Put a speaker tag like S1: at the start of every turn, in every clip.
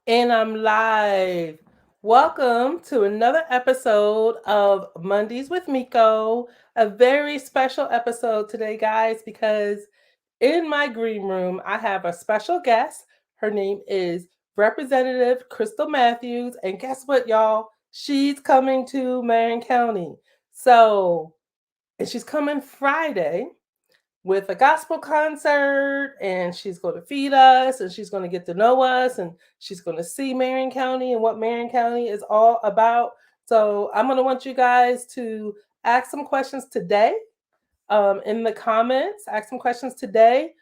S1: And I'm live. Welcome to another episode of Mondays with Miko. A very special episode today, guys, because in my green room, I have a special guest. Her name is Representative Krystle Matthews. And guess what, y'all? She's coming to Marion County. And she's coming Friday with a gospel concert, and she's going to feed us, and she's going to get to know us, and she's going to see Marion County and what Marion County is all about. So I'm going to want you guys to ask some questions today in the comments. Ask some questions today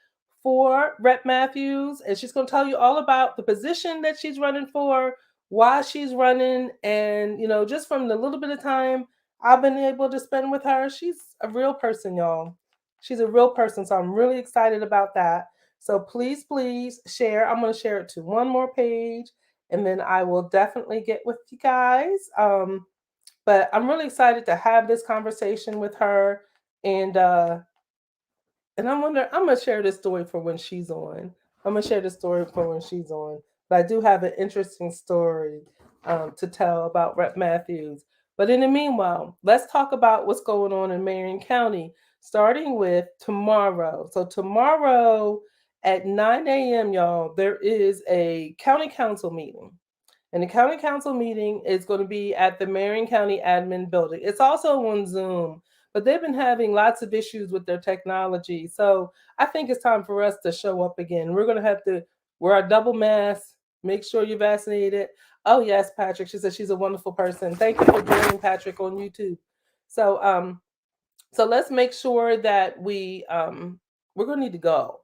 S1: for Rep Matthews, and she's going to tell you all about the position that she's running for, why she's running, and just from the little bit of time I've been able to spend with her, she's a real person, y'all. She's a real person, so I'm really excited about that. So please, please share. I'm going to share it to one more page, and then I will definitely get with you guys. But I'm really excited to have this conversation with her, and I'm gonna share this story for when she's on. I'm gonna share this story for when she's on. But I do have an interesting story to tell about Rep Matthews. But in the meanwhile, let's talk about what's going on in Marion County, starting with tomorrow. So tomorrow at 9 a.m., y'all, there is a county council meeting. And the county council meeting is going to be at the Marion County Admin Building. It's also on Zoom, but they've been having lots of issues with their technology. So I think it's time for us to show up again. We're going to have to wear our double mask, make sure you're vaccinated. Oh, yes, Patrick. She said she's a wonderful person. Thank you for joining, Patrick, on YouTube. So, so let's make sure that we're going to need to go.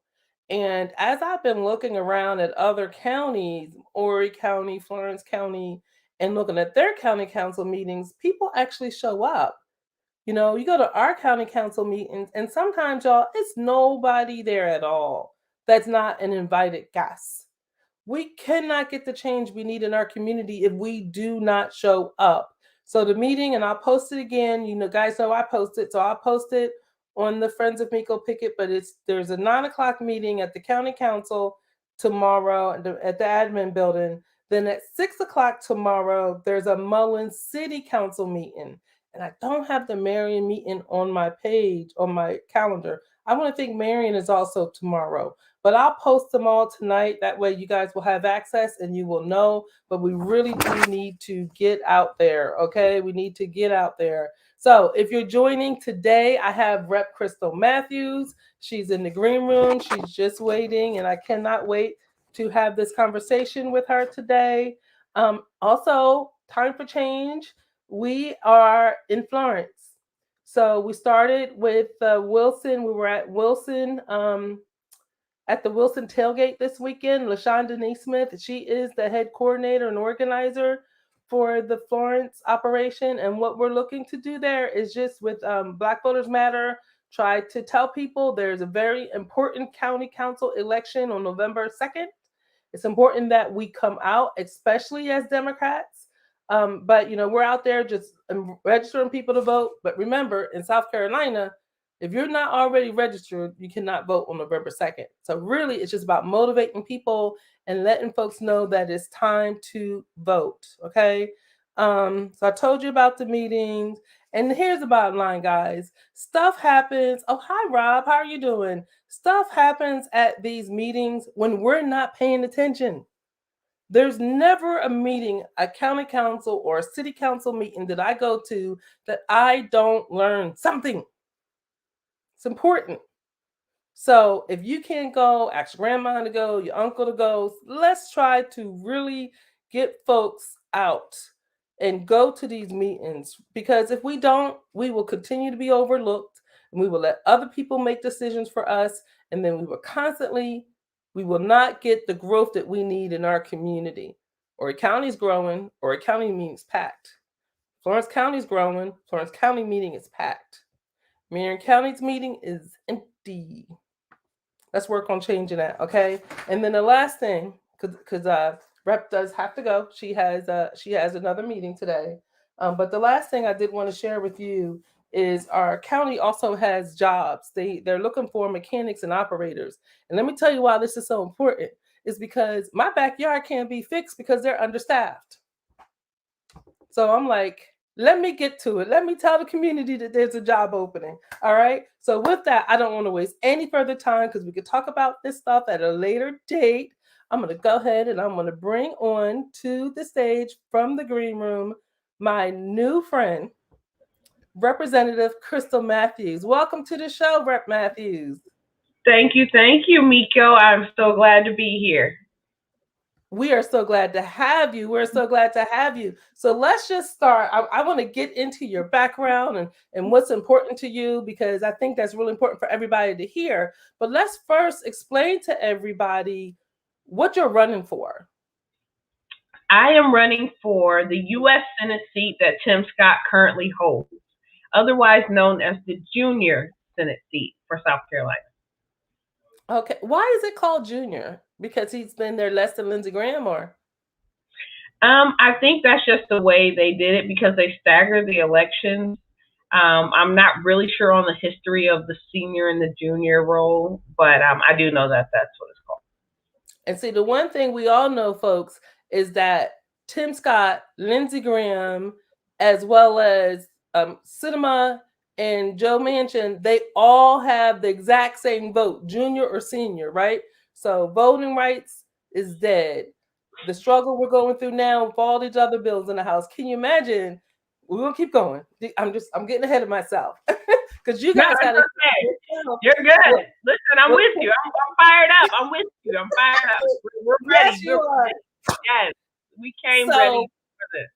S1: And as I've been looking around at other counties, Horry County, Florence County, and looking at their county council meetings, people actually show up. You go to our county council meetings, and sometimes, y'all, it's nobody there at all that's not an invited guest. We cannot get the change we need in our community if we do not show up. So the meeting, and I'll post it again. Guys know I post it, so I'll post it on the Friends of Miko Pickett. But there's a 9 o'clock meeting at the county council tomorrow at the admin building. Then at 6 o'clock tomorrow, there's a Mullen City Council meeting. And I don't have the Marion meeting on my page, on my calendar. I want to think Marion is also tomorrow. But I'll post them all tonight. That way you guys will have access and you will know. But we really do need to get out there, okay? We need to get out there. So if you're joining today, I have Rep Krystle Matthews. She's in the green room. She's just waiting, and I cannot wait to have this conversation with her today. Also, time for change. We are in Florence. So we started with Wilson. We were at the Wilson tailgate this weekend. LaShonda Neesmith, she is the head coordinator and organizer for the Florence operation. And what we're looking to do there is just with Black Voters Matter, try to tell people there's a very important county council election on November 2nd. It's important that we come out, especially as Democrats. But we're out there just registering people to vote. But remember, in South Carolina, if you're not already registered, you cannot vote on November 2nd. So really, it's just about motivating people and letting folks know that it's time to vote. Okay. So I told you about the meetings. And here's the bottom line, guys. Stuff happens. Oh, hi, Rob. How are you doing? Stuff happens at these meetings when we're not paying attention. There's never a meeting, a county council or a city council meeting that I go to that I don't learn something. It's important. So if you can't go, ask your grandma to go, your uncle to go. Let's try to really get folks out and go to these meetings, because if we don't, we will continue to be overlooked, and we will let other people make decisions for us, and then we will not get the growth that we need in our community. Or a county's growing, or a county meeting's packed. Florence County's growing, Florence County meeting is packed. Marion County's meeting is empty. Let's work on changing that, okay? And then the last thing, because Rep does have to go. She has another meeting today. But the last thing I did want to share with you is our county also has jobs. They're looking for mechanics and operators. And let me tell you why this is so important. is because my backyard can't be fixed because they're understaffed. So I'm like, let me get to it. Let me tell the community that there's a job opening. All right. So with that, I don't want to waste any further time because we could talk about this stuff at a later date. I'm going to go ahead and I'm going to bring on to the stage from the green room my new friend, Representative Krystle Matthews. Welcome to the show, Rep Matthews.
S2: Thank you, Miko. I'm so glad to be here.
S1: We are so glad to have you. We're so glad to have you. So let's just start. I want to get into your background and what's important to you because I think that's really important for everybody to hear. But let's first explain to everybody what you're running for.
S2: I am running for the U.S. Senate seat that Tim Scott currently holds, otherwise known as the junior Senate seat for South Carolina.
S1: Okay. Why is it called junior? Because he's been there less than Lindsey Graham or?
S2: I think that's just the way they did it because they staggered the elections. I'm not really sure on the history of the senior and the junior role, but I do know that that's what it's called.
S1: And see, the one thing we all know, folks, is that Tim Scott, Lindsey Graham, as well as Sinema and Joe Manchin, they all have the exact same vote, junior or senior, right? So voting rights is dead. The struggle we're going through now with all these other bills in the House. Can you imagine? We're gonna keep going. I'm getting ahead of myself because you guys got to.
S2: Okay. You're good. Listen, I'm with you. I'm fired up. I'm with you. I'm fired up. We're ready.
S1: Yes, you are.
S2: Yes, we came ready for this.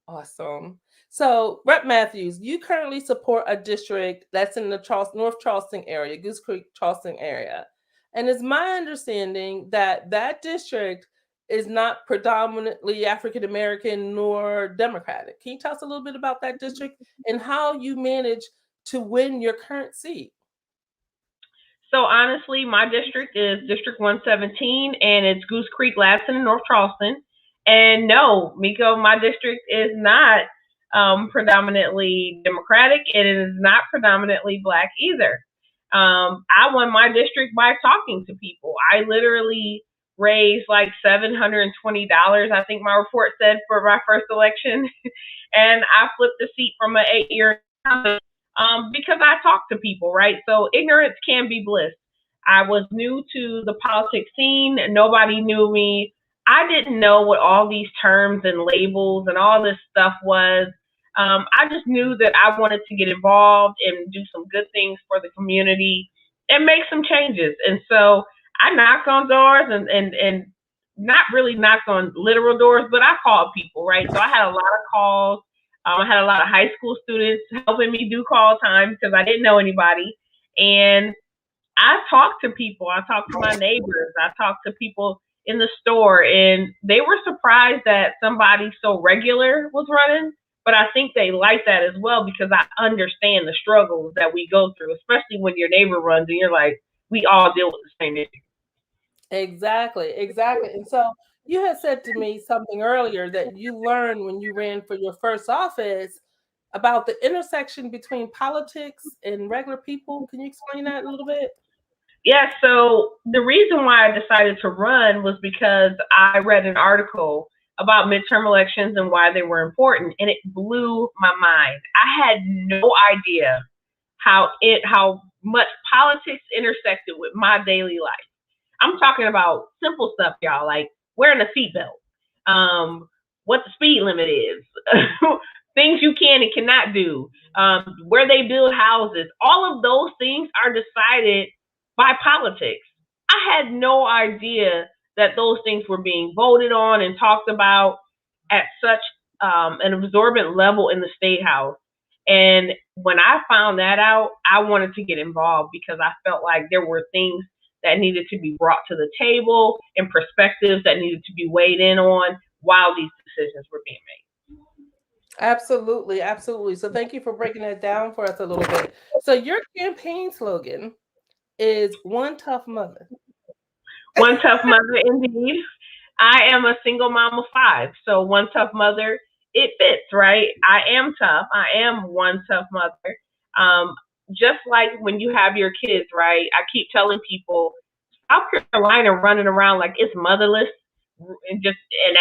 S1: Awesome. So, Rep Matthews, you currently support a district that's in the North Charleston area, Goose Creek, Charleston area. And it's my understanding that that district is not predominantly African American nor Democratic. Can you tell us a little bit about that district and how you manage to win your current seat?
S2: So honestly, my district is District 117, and it's Goose Creek, Ladson, and North Charleston. And no, Miko, my district is not predominantly Democratic, and it is not predominantly Black either. I won my district by talking to people. I literally raised like $720, I think my report said, for my first election. And I flipped the seat from an 8-year because I talk to people, right? So ignorance can be bliss. I was new to the politics scene. Nobody knew me. I didn't know what all these terms and labels and all this stuff was. I just knew that I wanted to get involved and do some good things for the community and make some changes. And so I knocked on doors and not really knocked on literal doors, but I called people, right? So I had a lot of calls. I had a lot of high school students helping me do call time because I didn't know anybody. And I talked to people. I talked to my neighbors. I talked to people in the store, and they were surprised that somebody so regular was running. But I think they like that as well because I understand the struggles that we go through, especially when your neighbor runs and you're like, we all deal with the same issue.
S1: Exactly. And so you had said to me something earlier that you learned when you ran for your first office about the intersection between politics and regular people. Can you explain that a little bit?
S2: Yeah, so the reason why I decided to run was because I read an article about midterm elections and why they were important, and it blew my mind. I had no idea how much politics intersected with my daily life. I'm talking about simple stuff, y'all, like wearing a seatbelt, what the speed limit is, things you can and cannot do, where they build houses. All of those things are decided by politics. I had no idea that those things were being voted on and talked about at such an absorbent level in the state house. And when I found that out, I wanted to get involved because I felt like there were things that needed to be brought to the table and perspectives that needed to be weighed in on while these decisions were being made.
S1: Absolutely. So thank you for breaking that down for us a little bit. So your campaign slogan is one tough mother.
S2: One tough mother, indeed. I am a single mom of 5, so one tough mother, it fits, right? I am tough. I am one tough mother. Um, just like when you have your kids, right? I keep telling people South Carolina running around like it's motherless and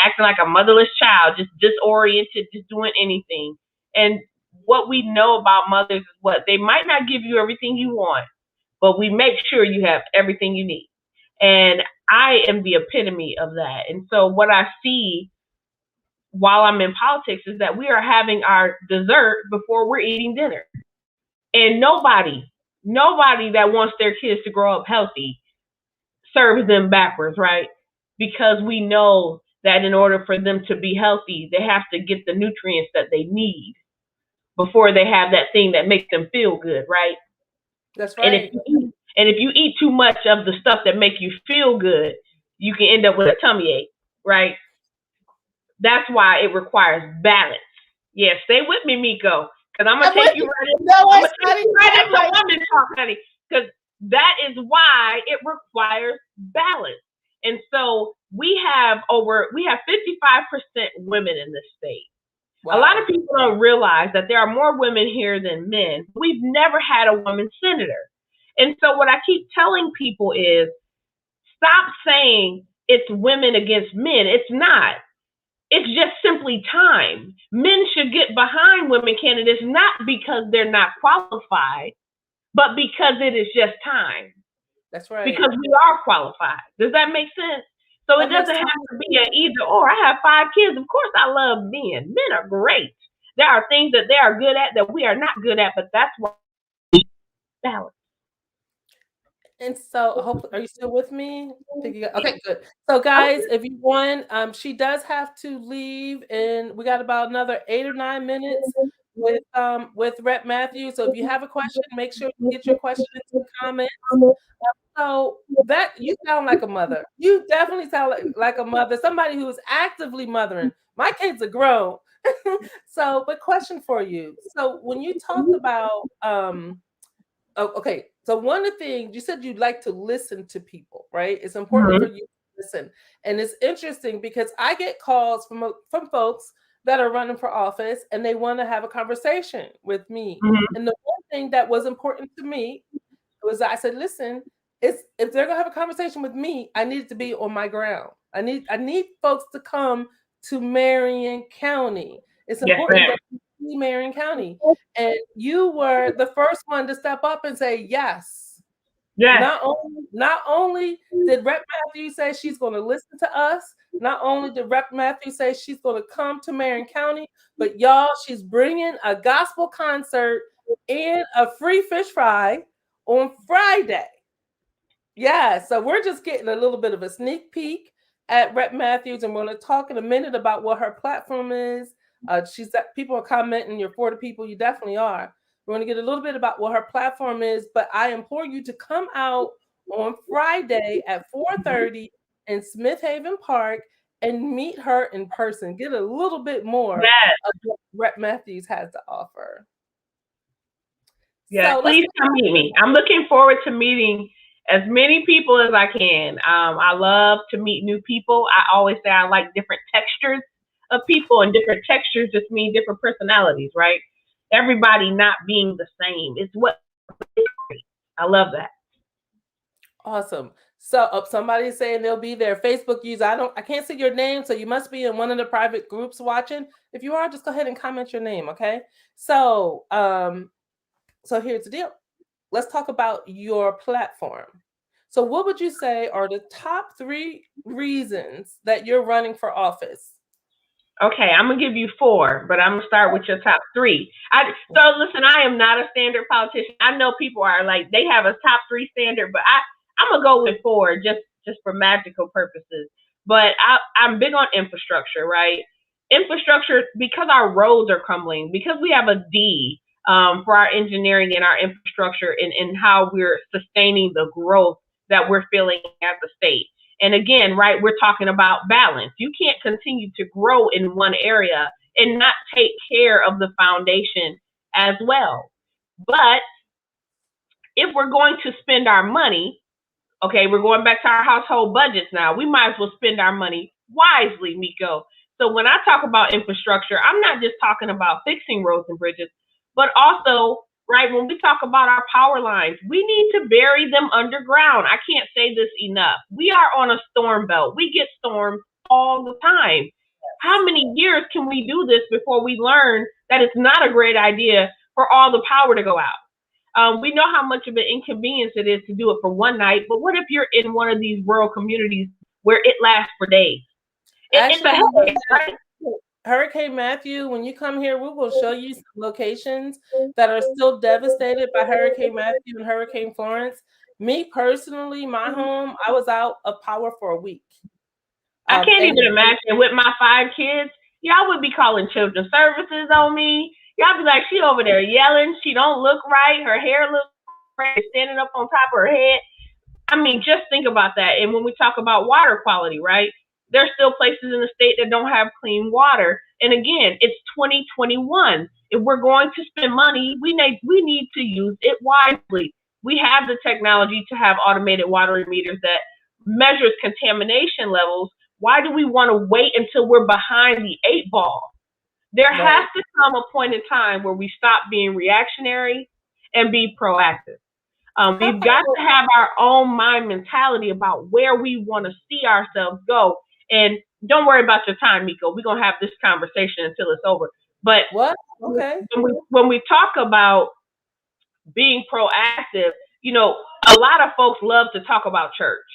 S2: acting like a motherless child, just disoriented, just doing anything. And what we know about mothers is what they might not give you everything you want, but we make sure you have everything you need. And I am the epitome of that. And so what I see while I'm in politics is that we are having our dessert before we're eating dinner. And nobody that wants their kids to grow up healthy serves them backwards, right? Because we know that in order for them to be healthy, they have to get the nutrients that they need before they have that thing that makes them feel good, right?
S1: That's
S2: And if
S1: right.
S2: you eat too much of the stuff that make you feel good, you can end up with a tummy ache, right? That's why it requires balance. Yeah, stay with me, Miko, because I'm gonna
S1: I'm
S2: take
S1: with
S2: you
S1: you.
S2: right in.
S1: No,
S2: I'm
S1: I
S2: gonna take
S1: studied.
S2: you right
S1: I'm
S2: into
S1: like,
S2: women talk, honey, because that is why it requires balance. And so we have 55% women in this state. A lot
S1: wow.
S2: of people don't realize that there are more women here than men. We've never had a woman senator. And so what I keep telling people is stop saying it's women against men. It's not. It's just simply time. Men should get behind women candidates not because they're not qualified, but because it is just time.
S1: That's right.
S2: Because we are qualified. Does that make sense? So it
S1: That makes
S2: doesn't
S1: total
S2: have to be an
S1: sense.
S2: either or. I have 5 kids. Of course I love men. Men are great. There are things that they are good at that we are not good at, but that's why balance.
S1: And so, hopefully, are you still with me? Okay, good. So, guys, if you want, she does have to leave, and we got about another 8 or 9 minutes with Rep Matthews. So, if you have a question, make sure you get your question into the comments. So that you sound like a mother. You definitely sound like a mother, somebody who is actively mothering. My kids are grown. So, but question for you. So when you talked about oh, okay. So one of the things you said you'd like to listen to people, right? It's important for
S2: Mm-hmm.
S1: you to listen. And it's interesting because I get calls from folks that are running for office and they want to have a conversation with me.
S2: Mm-hmm.
S1: And the one thing that was important to me was I said, listen, it's if they're gonna have a conversation with me, I need it to be on my ground. I need folks to come to Marion County. It's
S2: Yes,
S1: important
S2: ma'am.
S1: that you see Marion County. And you were the first one to step up and say yes.
S2: Yes.
S1: Not only did Rep Matthews say she's going to listen to us, not only did Rep Matthews say she's going to come to Marion County, but y'all, she's bringing a gospel concert and a free fish fry on Friday. Yeah, so we're just getting a little bit of a sneak peek at Rep Matthews, and we're going to talk in a minute about what her platform is. People are commenting, you're for the people, you definitely are. We're going to get a little bit about what her platform is, but I implore you to come out on Friday at 4:30 in Smith Haven Park and meet her in person. Get a little bit more
S2: Yes.
S1: of what Rep Matthews has to offer.
S2: Yes.
S1: So let's
S2: Please come meet me. I'm looking forward to meeting as many people as I can. I love to meet new people. I always say I like different textures of people, and different textures just mean different personalities, right? Everybody not being the same. It's what I love that.
S1: awesome. So somebody's saying they'll be there. Facebook user. I can't see your name, so you must be in one of the private groups watching. If you are, just go ahead and comment your name, okay? So here's the deal. Let's talk about your platform. So what would you say are the top 3 reasons that you're running for office?
S2: Okay, I'm gonna give you 4, but I'm gonna start with your top 3. So listen, I am not a standard politician. I know people are like they have a top 3 standard, but I'm gonna go with 4 just for magical purposes. But I'm big on infrastructure, right? Infrastructure because our roads are crumbling, because we have a D for our engineering and our infrastructure and how we're sustaining the growth that we're feeling as a state. And again, right, we're talking about balance. You can't continue to grow in one area and not take care of the foundation as well. But if we're going to spend our money, okay, we're going back to our household budgets now. We might as well spend our money wisely, Miko. So when I talk about infrastructure, I'm not just talking about fixing roads and bridges, but also right? When we talk about our power lines, we need to bury them underground. I can't say this enough. We are on a storm belt. We get storms all the time. How many years can we do this before we learn that it's not a great idea for all the power to go out? We know how much of an inconvenience it is to do it for one night, but what if you're in one of these rural communities where it lasts for days? It's a
S1: Actually,
S2: headache, right?
S1: Hurricane Matthew, when you come here, we will show you some locations that are still devastated by Hurricane Matthew and Hurricane Florence. Me personally, my home, I was out of power for a week.
S2: I can't
S1: And
S2: even imagine with my 5 kids. Y'all would be calling children's services on me. Y'all be like, she over there yelling. She don't look right. Her hair looks right. Standing up on top of her head. I mean, just think about that. And when we talk about water quality, right? There's still places in the state that don't have clean water. And again, it's 2021. If we're going to spend money, we need to use it wisely. We have the technology to have automated water meters that measures contamination levels. Why do we want to wait until we're behind the 8 ball? There has
S1: right.
S2: to come a point in time where we stop being reactionary and be proactive.
S1: How
S2: We've
S1: about
S2: got to have our own mind mentality about where we want to see ourselves go. And don't worry about your time, Miko. We're gonna have this conversation until it's over. But
S1: what? Okay.
S2: when we talk about being proactive, a lot of folks love to talk about church,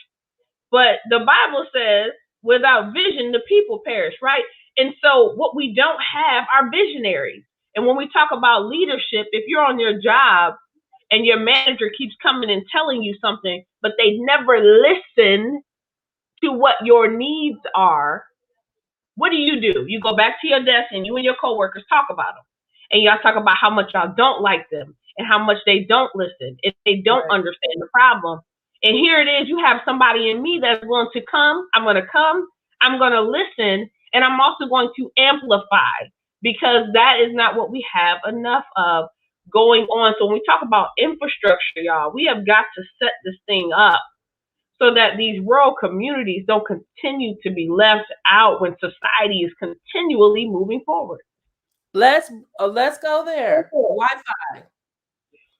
S2: but the Bible says, "Without vision, the people perish." Right? And so, what we don't have are visionaries. And when we talk about leadership, if you're on your job and your manager keeps coming and telling you something, but they never listen to what your needs are, what do? You go back to your desk and you and your coworkers talk about them. And y'all talk about how much y'all don't like them and how much they don't listen and they don't
S1: Right.
S2: understand the problem. And here it is, you have somebody in me that's going to come. I'm going to listen, and I'm also going to amplify because that is not what we have enough of going on. So when we talk about infrastructure, y'all, we have got to set this thing up so that these rural communities don't continue to be left out when society is continually moving forward.
S1: Let's go there. Wi-Fi.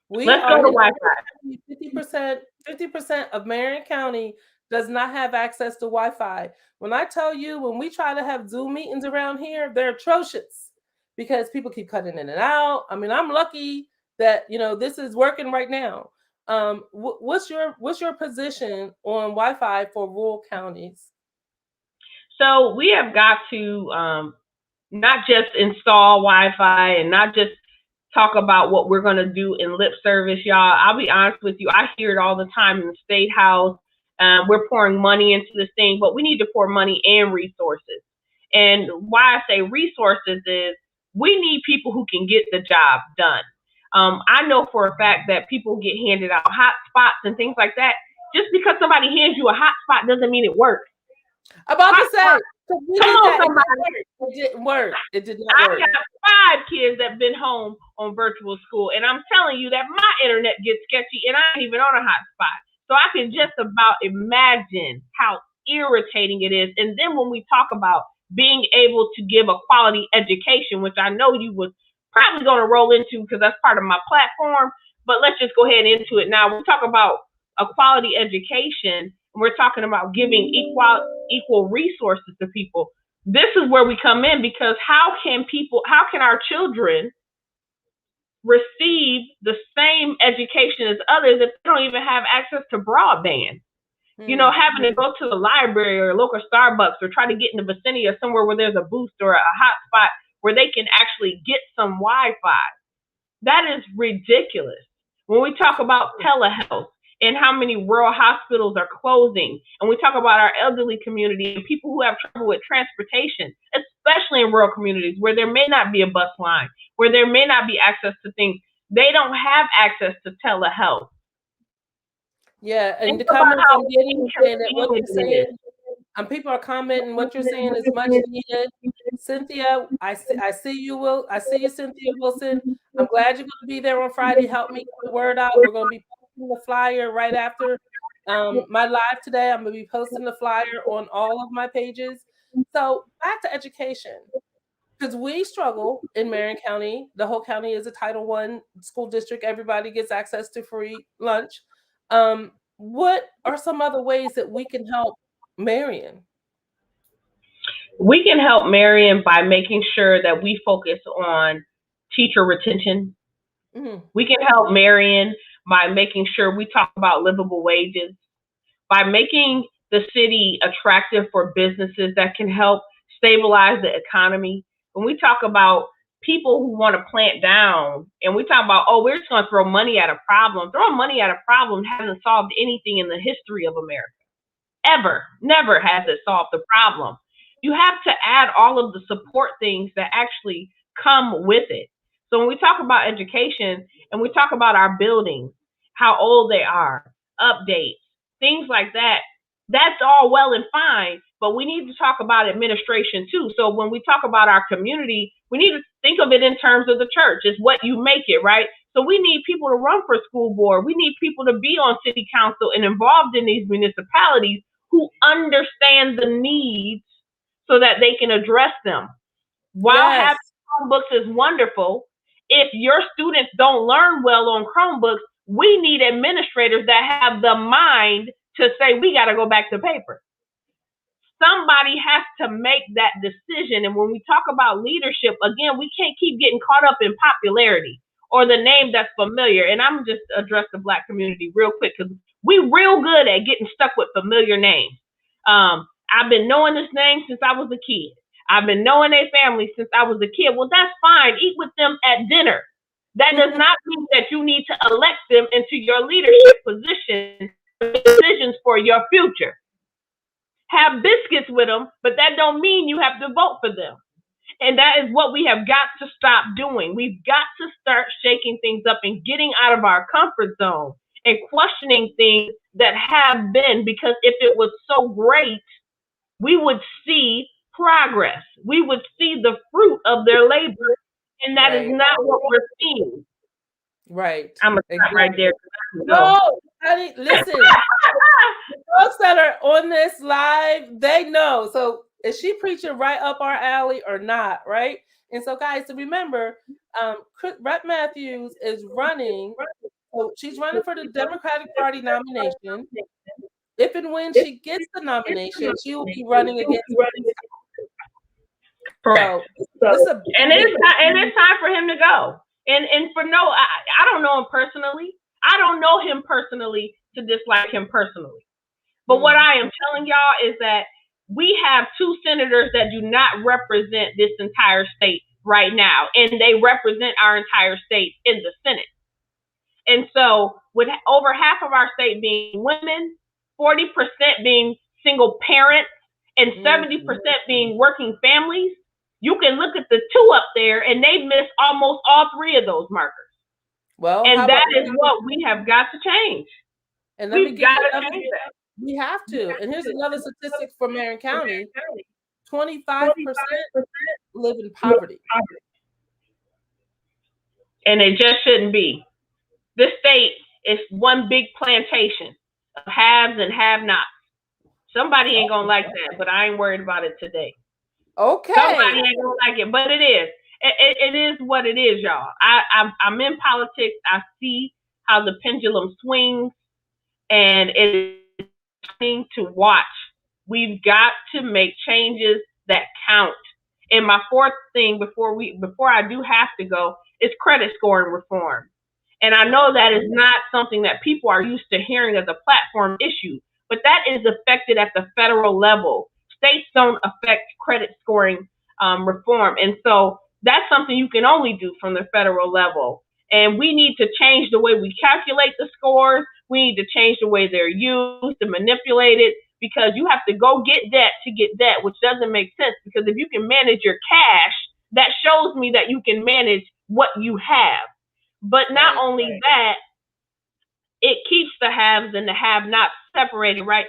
S1: We
S2: Let's
S1: are
S2: go to
S1: in
S2: Wi-Fi.
S1: 50% of Marion County does not have access to Wi-Fi. When I tell you, when we try to have Zoom meetings around here, they're atrocious because people keep cutting in and out. I mean, I'm lucky that this is working right now. What's your position on Wi-Fi for rural counties?
S2: So we have got to not just install Wi-Fi and not just talk about what we're going to do in lip service, y'all. I'll be honest with you. I hear it all the time in the state house. We're pouring money into this thing, but we need to pour money and resources. And why I say resources is we need people who can get the job done. I know for a fact that people get handed out hotspots and things like that. Just because somebody hands you a hotspot doesn't mean it works.
S1: About to say,
S2: Hotspot,
S1: we
S2: come
S1: did
S2: on,
S1: that.
S2: somebody.
S1: It didn't work. It did not
S2: I
S1: work.
S2: got 5 kids that been home on virtual school, and I'm telling you that my internet gets sketchy, and I ain't even on a hotspot. So I can just about imagine how irritating it is. And then when we talk about being able to give a quality education, which I know you was probably going to roll into because that's part of my platform, but let's just go ahead into it now. We talk about a quality education, and we're talking about giving equal resources to people. This is where we come in because how can our children receive the same education as others if they don't even have access to broadband? Having to go to the library or a local Starbucks or try to get in the vicinity of somewhere where there's a boost or a hotspot where they can actually get some Wi-Fi. That is ridiculous. When we talk about telehealth and how many rural hospitals are closing, and we talk about our elderly community and people who have trouble with transportation, especially in rural communities where there may not be a bus line, where there may not be access to things, they don't have access to telehealth.
S1: Yeah, and
S2: Think
S1: the
S2: about
S1: comments
S2: how
S1: I'm getting saying that what
S2: inconvenient
S1: you're
S2: it is.
S1: saying, people are commenting what you're saying is much needed. Cynthia, I see you. I see you, Cynthia Wilson. I'm glad you're going to be there on Friday. Help me get the word out. We're going to be posting the flyer right after my live today. I'm going to be posting the flyer on all of my pages. So back to education. because we struggle in Marion County. The whole county is a Title I school district. Everybody gets access to free lunch. What are some other ways that we can help Marion?
S2: We can help Marion by making sure that we focus on teacher retention.
S1: Mm-hmm.
S2: We can help Marion by making sure we talk about livable wages, by making the city attractive for businesses that can help stabilize the economy. When we talk about people who want to plant down and we talk about, oh, we're just going to throw money at a problem, throwing money at a problem hasn't solved anything in the history of America. Ever. Never has it solved the problem. You have to add all of the support things that actually come with it. So when we talk about education and we talk about our buildings, how old they are, updates, things like that, that's all well and fine, but we need to talk about administration too. So when we talk about our community, we need to think of it in terms of the church. It's what you make it, right? So we need people to run for school board. We need people to be on city council and involved in these municipalities who understand the needs so that they can address them. While
S1: Yes.
S2: having Chromebooks is wonderful, if your students don't learn well on Chromebooks, we need administrators that have the mind to say we got to go back to paper. Somebody has to make that decision. And when we talk about leadership, again, we can't keep getting caught up in popularity or the name that's familiar. And I'm just address the Black community real quick because we real good at getting stuck with familiar names. I've been knowing this name since I was a kid. I've been knowing their family since I was a kid. Well, that's fine. Eat with them at dinner. That does not mean that you need to elect them into your leadership position, decisions for your future. Have biscuits with them, but that don't mean you have to vote for them. And that is what we have got to stop doing. We've got to start shaking things up and getting out of our comfort zone and questioning things that have been, because if it was so great, we would see progress. We would see the fruit of their labor. And that is not what we're seeing.
S1: Right.
S2: I'm going to stop right there.
S1: No, honey, listen. The folks that are on this live, they know. So is she preaching right up our alley or not, right? And so, guys, to remember, Rep Matthews is running. So she's running for the Democratic Party nomination. If and when she gets the nomination, she will be running against.
S2: Correct. And it's time for him to go. And I don't know him personally. I don't know him personally to dislike him personally. But what I am telling y'all is that we have two senators that do not represent this entire state right now, and they represent our entire state in the Senate. And so with over half of our state being women, 40% being single parents, and 70% being working families, you can look at the two up there and they miss almost all three of those markers. Well, and that is what we have got to change.
S1: And we've got to change that. We have to. And here's another statistic for Marion County. 25% live in poverty.
S2: And it just shouldn't be. This state is one big plantation of haves and have-nots. Somebody ain't gonna like that, but I ain't worried about it today.
S1: Okay.
S2: Somebody ain't gonna like it, but it is. It is what it is, y'all. I'm in politics. I see how the pendulum swings, and it is something to watch. We've got to make changes that count. And my fourth thing before I do have to go is credit scoring reform. And I know that is not something that people are used to hearing as a platform issue, but that is affected at the federal level. States don't affect credit scoring reform. And so that's something you can only do from the federal level. And we need to change the way we calculate the scores. We need to change the way they're used to manipulate it, because you have to go get debt to get debt, which doesn't make sense, because if you can manage your cash, that shows me that you can manage what you have. But not only that, it keeps the haves and the have-nots separated, right?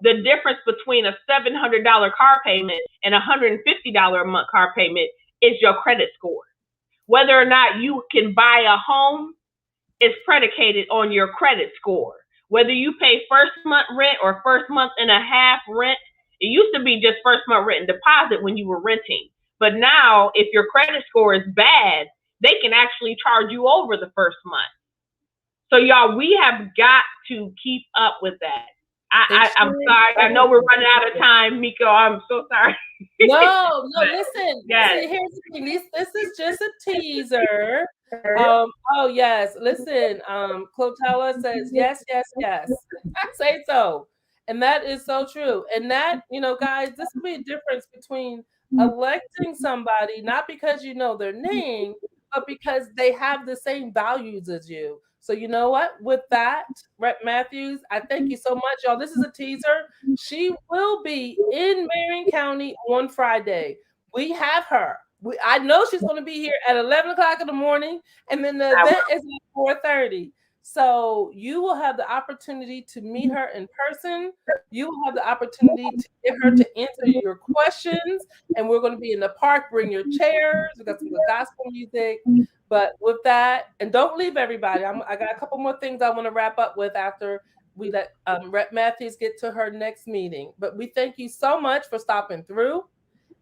S2: The difference between a $700 car payment and a $150 a month car payment is your credit score. Whether or not you can buy a home is predicated on your credit score. Whether you pay first month rent or first month and a half rent, it used to be just first month rent and deposit when you were renting. But now, if your credit score is bad, they can actually charge you over the first month. So y'all, we have got to keep up with that. I'm sorry. I know we're running out of time, Miko. I'm so sorry.
S1: No, listen.
S2: Yes.
S1: See, here's the thing. This is just a teaser. Oh yes, listen. Clotella says yes, yes, yes. I say so. And that is so true. And that, guys, this will be a difference between electing somebody, not because you know their name, but because they have the same values as you. So you know what? With that, Rep Matthews, I thank you so much, y'all. This is a teaser. She will be in Marion County on Friday. We have her. I know she's going to be here at 11 o'clock in the morning, and then the event is at 4:30. So you will have the opportunity to meet her in person. You will have the opportunity to get her to answer your questions, and we're going to be in the park. Bring your chairs. We got some good gospel music. But with that, and don't leave everybody. I got a couple more things I want to wrap up with after we let Rep Matthews get to her next meeting. But we thank you so much for stopping through,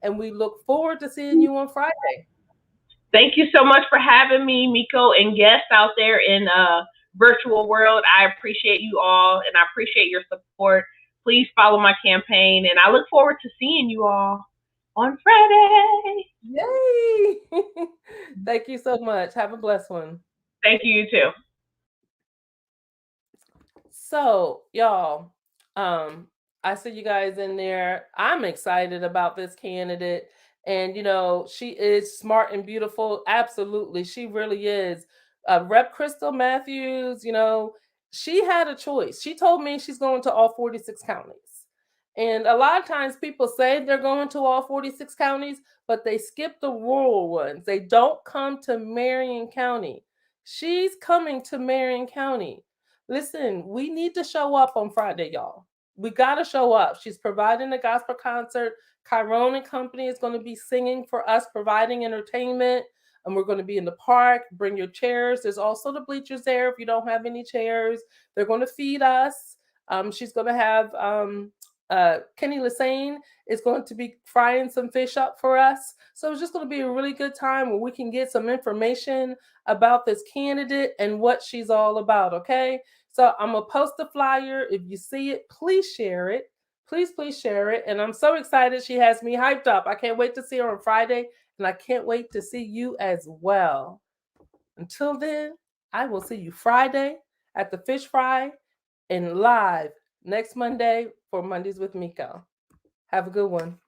S1: and we look forward to seeing you on Friday.
S2: Thank you so much for having me, Miko, and guests out there in virtual world. I appreciate you all, and I appreciate your support. Please follow my campaign, and I look forward to seeing you all on Friday.
S1: Yay! Thank you so much. Have a blessed one.
S2: Thank you, you too.
S1: So, y'all, I see you guys in there. I'm excited about this candidate. And, she is smart and beautiful. Absolutely. She really is. Rep Krystle Matthews, she had a choice. She told me she's going to all 46 counties. And a lot of times people say they're going to all 46 counties, but they skip the rural ones. They don't come to Marion County. She's coming to Marion County. Listen, we need to show up on Friday, y'all. We got to show up. She's providing a gospel concert. Chiron and Company is going to be singing for us, providing entertainment. And we're going to be in the park. Bring your chairs. There's also the bleachers there if you don't have any chairs. They're going to feed us. She's going to have Kenny Lassane is going to be frying some fish up for us. So it's just going to be a really good time where we can get some information about this candidate and what she's all about, okay? So I'm going to post the flyer. If you see it, please share it. Please share it. And I'm so excited. She has me hyped up. I can't wait to see her on Friday, and I can't wait to see you as well. Until then, I will see you Friday at the Fish Fry and live next Monday for Mondays with Miko. Have a good one.